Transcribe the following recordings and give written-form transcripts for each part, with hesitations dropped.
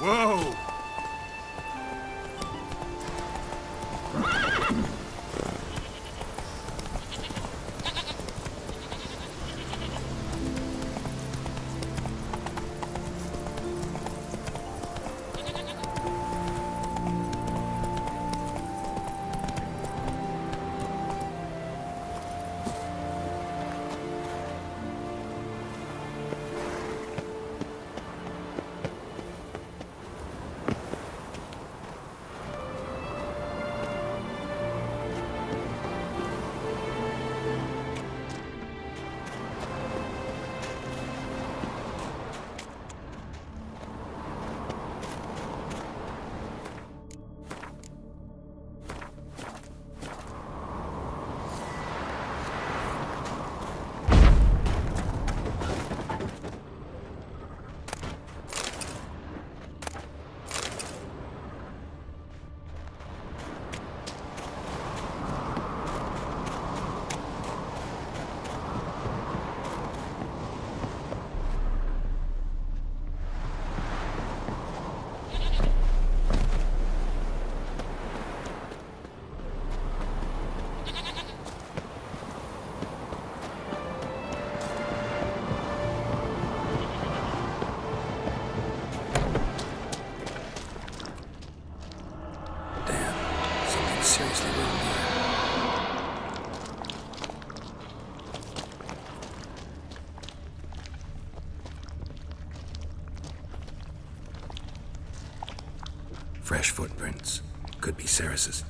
Whoa! Seriously wrong here. Fresh footprints. Could be Ceres's.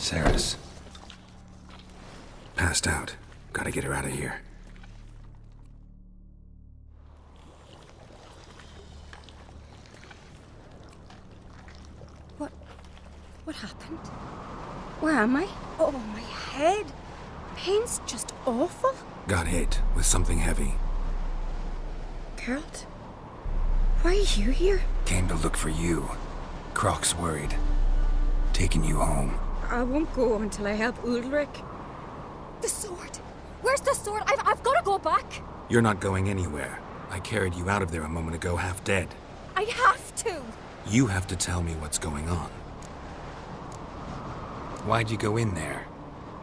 Ceres. Passed out. Gotta get her out of here. What happened? Where am I? Oh, my head. Pain's just awful. Got hit with something heavy. Geralt? Why are you here? Came to look for you. Croc's worried. Taking you home. I won't go until I help Udalric. The sword! Where's the sword? I've got to go back! You're not going anywhere. I carried you out of there a moment ago, half dead. I have to! You have to tell me what's going on. Why'd you go in there?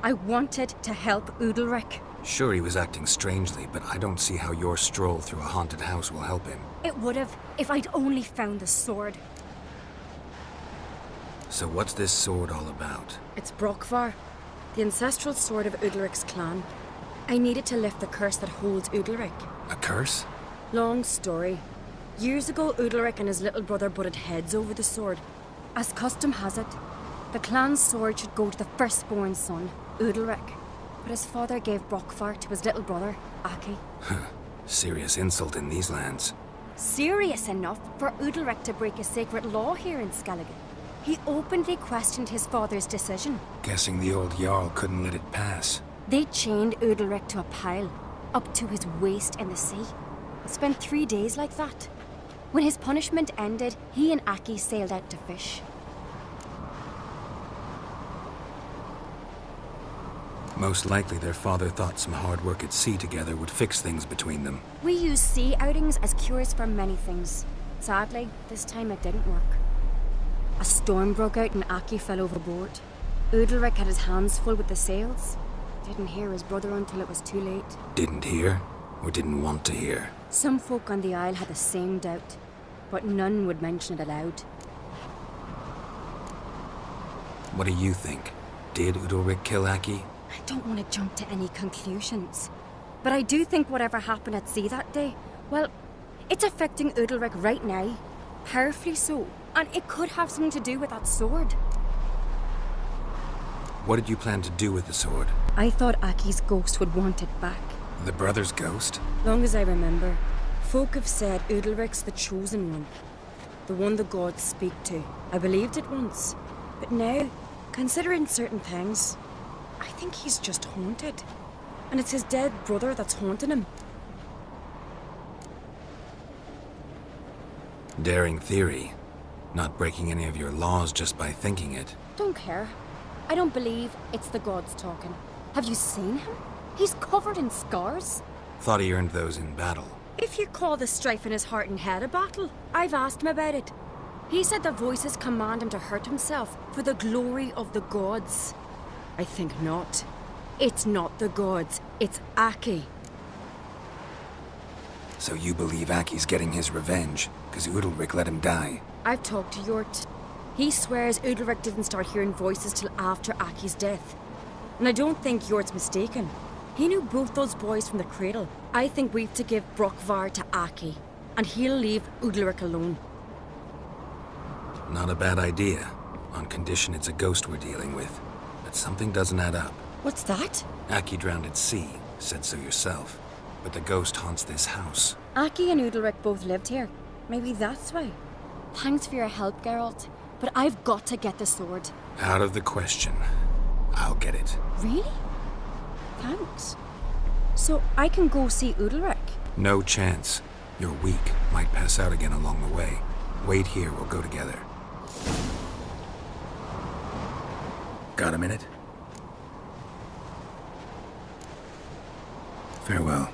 I wanted to help Udalric. Sure, he was acting strangely, but I don't see how your stroll through a haunted house will help him. It would have, if I'd only found the sword. So what's this sword all about? It's Brokvar, the ancestral sword of Udalric's clan. I needed to lift the curse that holds Udalric. A curse? Long story. Years ago, Udalric and his little brother butted heads over the sword. As custom has it, the clan's sword should go to the firstborn son, Udalric. But his father gave Brokvar to his little brother, Aki. Serious insult in these lands. Serious enough for Udalric to break a sacred law here in Skellige. He openly questioned his father's decision. Guessing the old Jarl couldn't let it pass. They chained Udalric to a pile, up to his waist in the sea. Spent 3 days like that. When his punishment ended, he and Aki sailed out to fish. Most likely their father thought some hard work at sea together would fix things between them. We use sea outings as cures for many things. Sadly, this time it didn't work. A storm broke out and Aki fell overboard. Udalric had his hands full with the sails. Didn't hear his brother until it was too late. Didn't hear? Or didn't want to hear? Some folk on the Isle had the same doubt, but none would mention it aloud. What do you think? Did Udalric kill Aki? I don't want to jump to any conclusions. But I do think whatever happened at sea that day, well, it's affecting Udalric right now. Powerfully so. And it could have something to do with that sword. What did you plan to do with the sword? I thought Aki's ghost would want it back. The brother's ghost? Long as I remember, folk have said Udalric's the chosen one. The one the gods speak to. I believed it once. But now, considering certain things, I think he's just haunted. And it's his dead brother that's haunting him. Daring theory. Not breaking any of your laws just by thinking it. Don't care. I don't believe it's the gods talking. Have you seen him? He's covered in scars. Thought he earned those in battle. If you call the strife in his heart and head a battle, I've asked him about it. He said the voices command him to hurt himself for the glory of the gods. I think not. It's not the gods, it's Aki. So you believe Aki's getting his revenge, because Udalric let him die? I've talked to Yort. He swears Udalric didn't start hearing voices till after Aki's death. And I don't think Yort's mistaken. He knew both those boys from the cradle. I think we've to give Brokvar to Aki, and he'll leave Udalric alone. Not a bad idea, on condition it's a ghost we're dealing with. But something doesn't add up. What's that? Aki drowned at sea, said so yourself. But the ghost haunts this house. Aki and Udalric both lived here. Maybe that's why. Thanks for your help, Geralt. But I've got to get the sword. Out of the question. I'll get it. Really? Thanks. So I can go see Udalric? No chance. You're weak. Might pass out again along the way. Wait here, we'll go together. Got a minute? Farewell.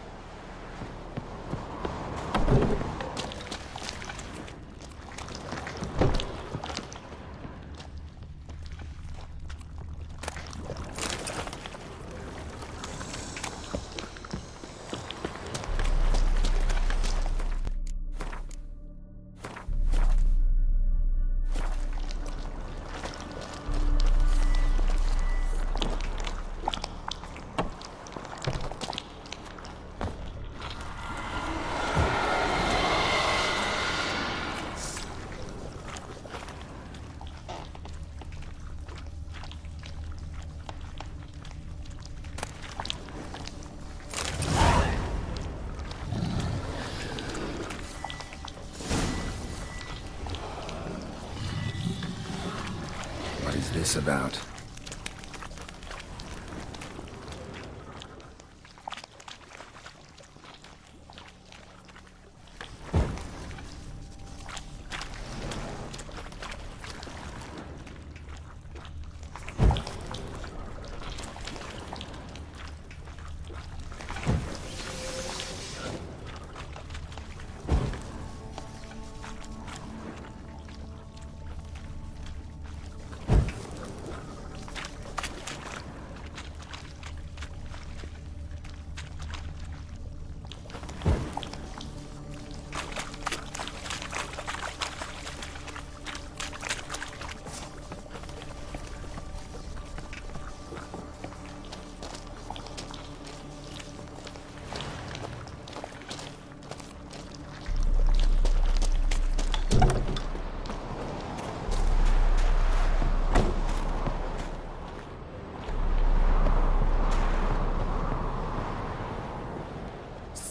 What is this about?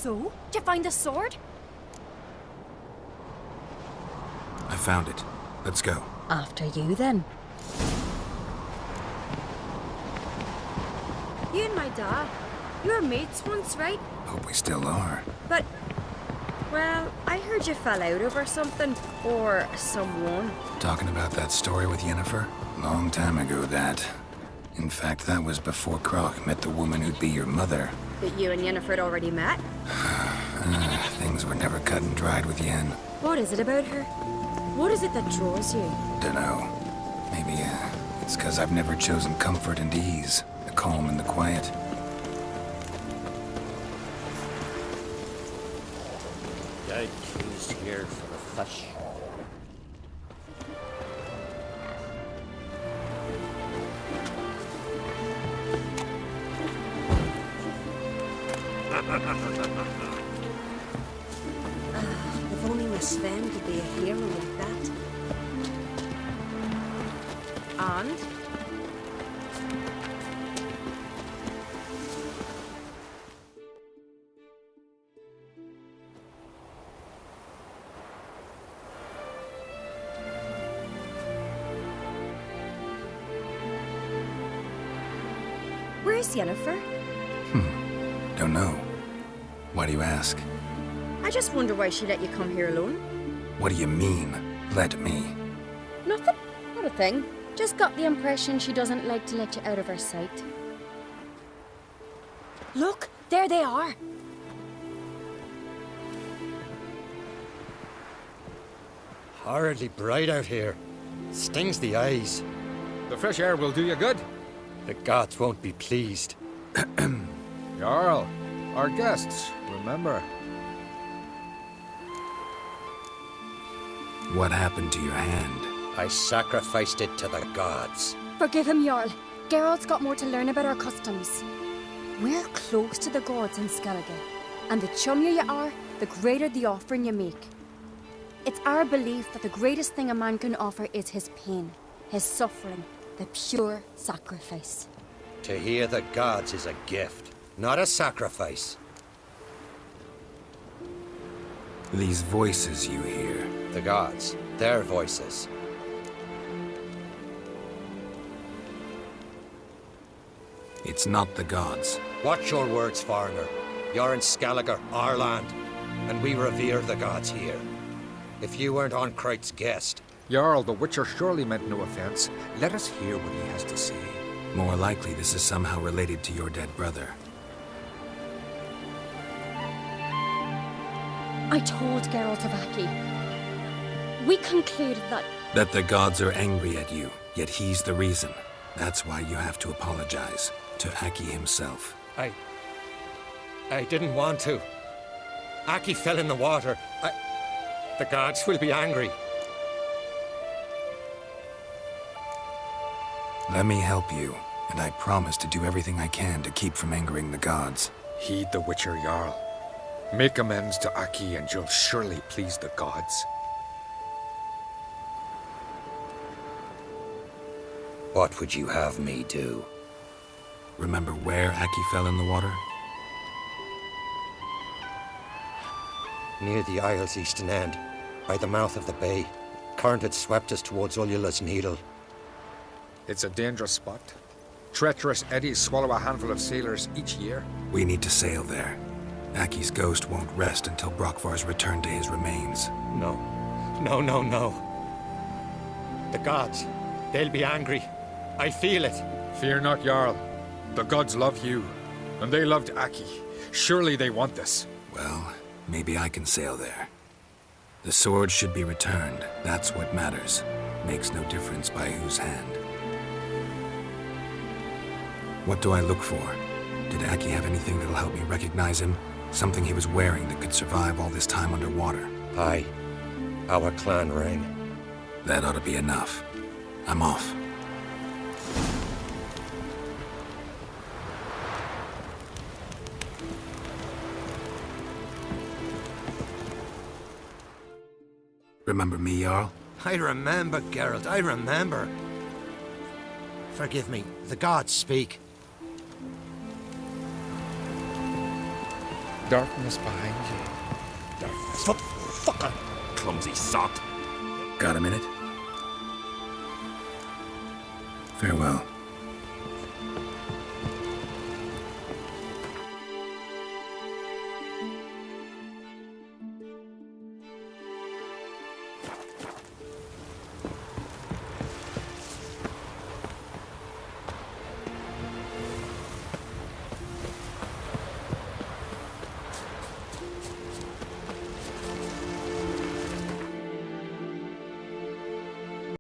So? Did you find the sword? I found it. Let's go. After you, then. You and my dad, you were mates once, right? Hope we still are. But, well, I heard you fell out over something, or someone. Talking about that story with Yennefer? Long time ago, that. In fact, that was before Croc met the woman who'd be your mother. But you and Yennefer had already met? Things were never cut and dried with Yen. What is it about her? What is it that draws you? Dunno. Maybe, it's because I've never chosen comfort and ease. The calm and the quiet. Guide who's here for the fish. If only Miss Sven could be a hero like that. And? Where's Yennefer? Don't know. Why do you ask? I just wonder why she let you come here alone. What do you mean, let me? Nothing. Not a thing. Just got the impression she doesn't like to let you out of her sight. Look, there they are. Horridly bright out here. Stings the eyes. The fresh air will do you good. The gods won't be pleased. Jarl, our guests, remember. What happened to your hand? I sacrificed it to the gods. Forgive him, Jarl. Geralt's got more to learn about our customs. We're close to the gods in Skellige, and the chummier you are, the greater the offering you make. It's our belief that the greatest thing a man can offer is his pain, his suffering, the pure sacrifice. To hear the gods is a gift, not a sacrifice. These voices you hear. The gods, their voices. It's not the gods. Watch your words, foreigner. You're in Skellige, our land, and we revere the gods here. If you weren't Onkreit's guest... Jarl, the Witcher surely meant no offense. Let us hear what he has to say. More likely this is somehow related to your dead brother. I told Geralt of Aki. We concluded that... That the gods are angry at you, yet he's the reason. That's why you have to apologize. To Aki himself. I didn't want to. Aki fell in the water. The gods will be angry. Let me help you, and I promise to do everything I can to keep from angering the gods. Heed the Witcher, Jarl. Make amends to Aki and you'll surely please the gods. What would you have me do? Remember where Aki fell in the water? Near the Isle's eastern end, by the mouth of the bay. Current had swept us towards Ullula's Needle. It's a dangerous spot. Treacherous eddies swallow a handful of sailors each year. We need to sail there. Aki's ghost won't rest until Brokvar's returned to his remains. No. The gods, they'll be angry. I feel it. Fear not, Jarl. The gods love you, and they loved Aki. Surely they want this. Well, maybe I can sail there. The sword should be returned. That's what matters. Makes no difference by whose hand. What do I look for? Did Aki have anything that'll help me recognize him? Something he was wearing that could survive all this time underwater? Aye. Our clan ring. That ought to be enough. I'm off. Remember me, Jarl? I remember, Geralt, I remember. Forgive me, the gods speak. Darkness behind you. Darkness. Fucker! Clumsy sot! Got a minute? Farewell.